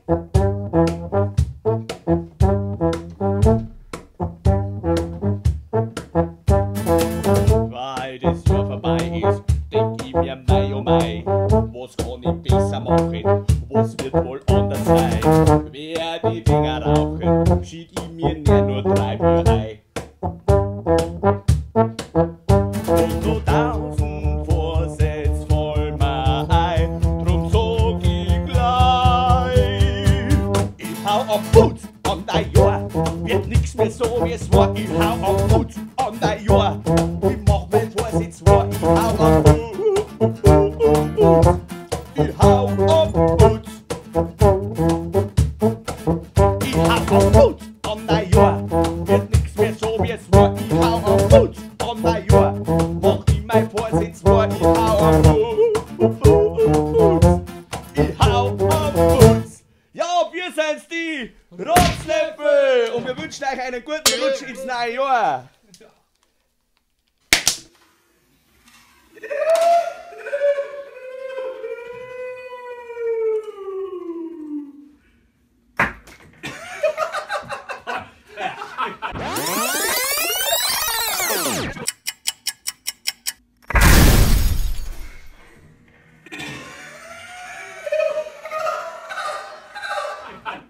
Weil das Jahr vorbei ist, denk ich mir Mai, oh Mai, was kann ich besser machen, was wird wohl anders sein? Wer die Finger rauchen, schied ich mir nur 3 Bier rein. Und so 1000 Vorsätze fallen mir ein, drum sag ich gleich. Ich hau auf Putz an dein Jahr, wird nix mehr so wie es war. Ich hau auf Putz an dein Jahr, ich mach mein Vorsitz wahr. Ich hau auf Putz, ich hau auf Putz. Ich hau auf Putz an dein Jahr, wird nix mehr so wie es war. Ich hau auf Putz an dein Jahr, mach ich mein Vorsitz wahr. Ich hau auf Putz, ich hau auf Putz. Ja, wir sind's die Rotzlöffel und wir wünschen euch einen guten Rutsch ins neue Jahr.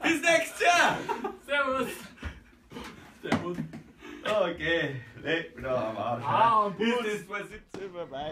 Bis nächstes Jahr! Servus! Servus! Okay, leg mich da am Arsch. Ah, und Ist das 2017 vorbei?